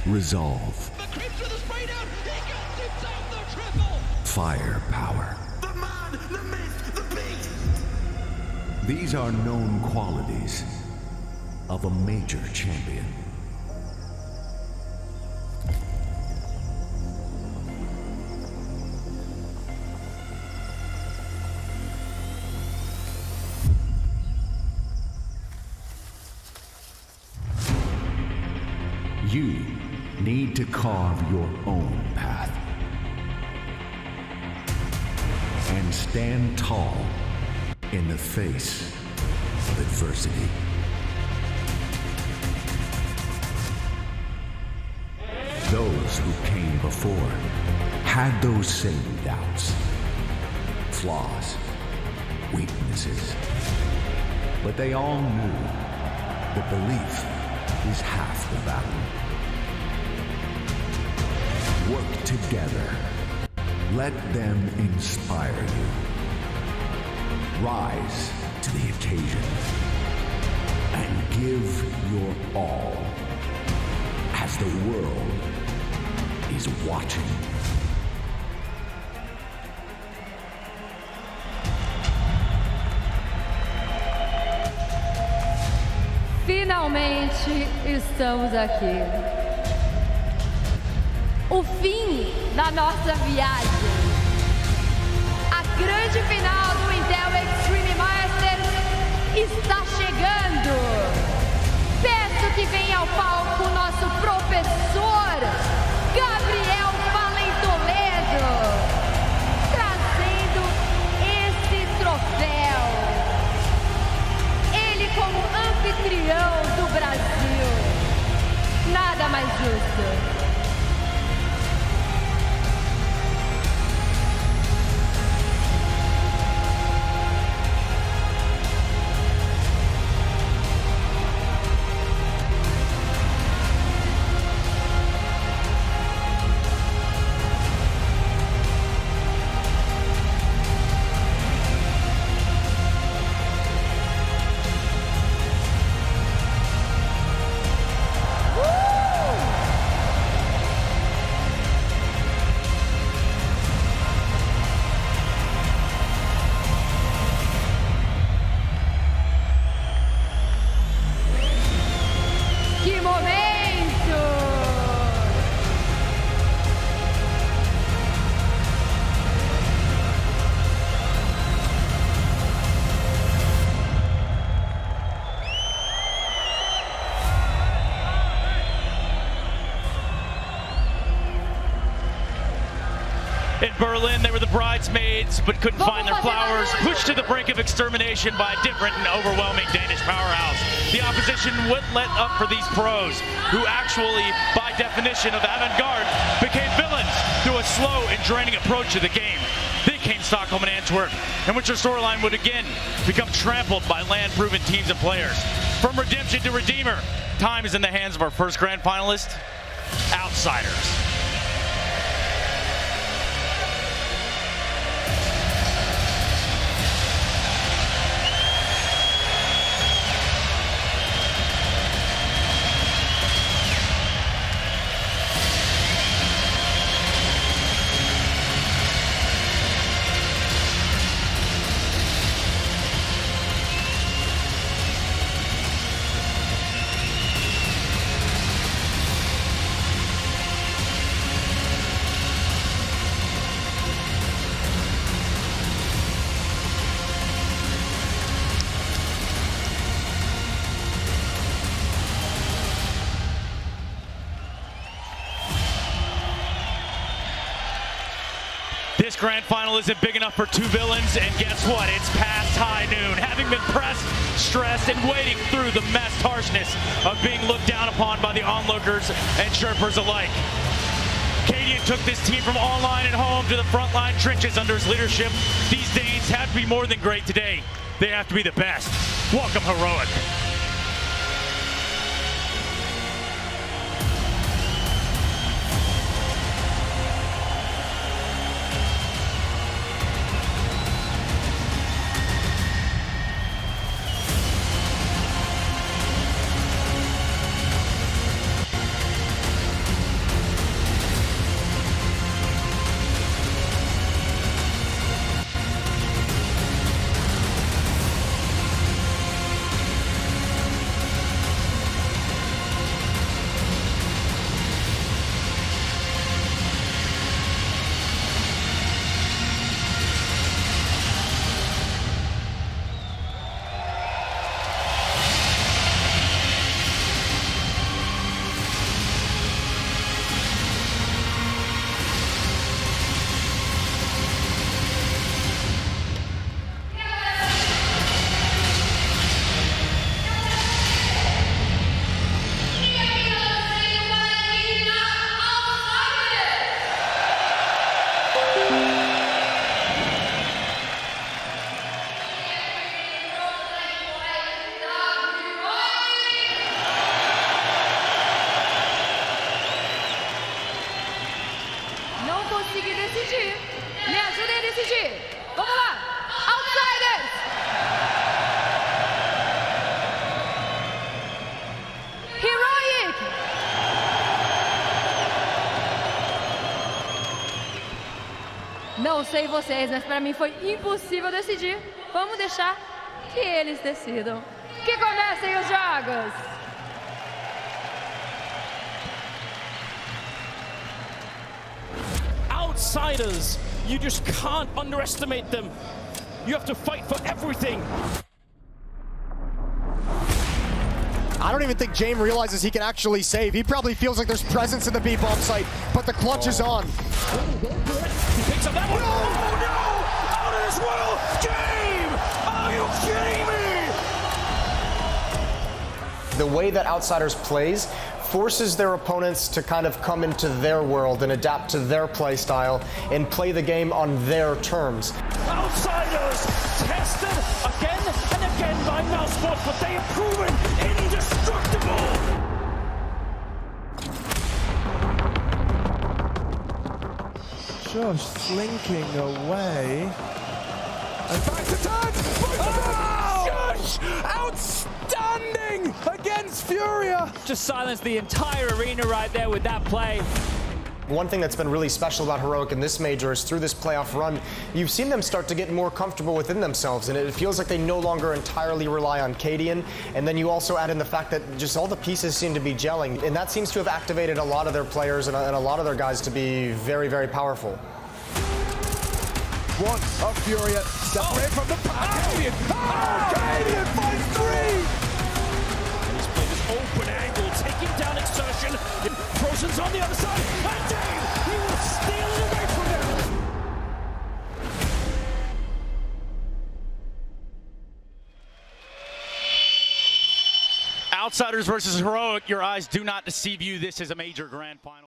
Resolve. Firepower. These are known qualities of a major champion. You need to carve your own path and stand tall in the face of adversity. Those who came before had those same doubts, flaws, weaknesses, but they all knew that belief is half the battle. Work together. Let them inspire you. Rise to the occasion and give your all as the world is watching. Finalmente estamos aqui. O fim da nossa viagem. A grande final do Intel Extreme Masters está chegando. Peço que venha ao palco o nosso professor, Gabriel Toledo, trazendo esse troféu. Ele como anfitrião do Brasil. Nada mais justo. In Berlin, they were the bridesmaids, but couldn't find their flowers, pushed to the brink of extermination by a different and overwhelming Danish powerhouse. The opposition wouldn't let up for these pros, who actually, by definition of avant-garde, became villains through a slow and draining approach to the game. They came Stockholm and Antwerp, in which their storyline would again become trampled by land-proven teams and players. From redemption to redeemer, time is in the hands of our first grand finalist, Outsiders. This grand final isn't big enough for two villains, and guess what? It's past high noon. Having been pressed, stressed, and wading through the messed harshness of being looked down upon by the onlookers and chirpers alike. Cadian took this team from online and home to the frontline trenches under his leadership. These Danes have to be more than great today. They have to be the best. Welcome, Heroic. conseguir decidir. Me ajudem a decidir. Vamos lá. Outsiders! Heroic! Não sei vocês, mas para mim foi impossível decidir. Vamos deixar que eles decidam. Que comecem os jogos! Outsiders, you just can't underestimate them. You have to fight for everything. I don't even think James realizes he can actually save. He probably feels like there's presence in the B-bomb site, but the clutch is on. He picks up that one. Oh no! Out of this world! James! Are you kidding me? The way that Outsiders plays forces their opponents to kind of come into their world and adapt to their play style and play the game on their terms. Outsiders tested again and again by Mousesports, but they have proven indestructible. Just slinking away. And back to Tad! Shush! Outstanding against Furia! Just silenced the entire arena right there with that play. One thing that's been really special about Heroic in this major is through this playoff run, you've seen them start to get more comfortable within themselves, and it feels like they no longer entirely rely on Cadian. And then you also add in the fact that just all the pieces seem to be gelling, and that seems to have activated a lot of their players and a lot of their guys to be very, very powerful. One of Furia separated from the pack. Cadian! Oh, Cadian finds three! He's played this open angle, taking down Exertion. Frozen's on the other side, and Dave, he will steal it away from him. Outsiders versus Heroic. Your eyes do not deceive you. This is a major grand final.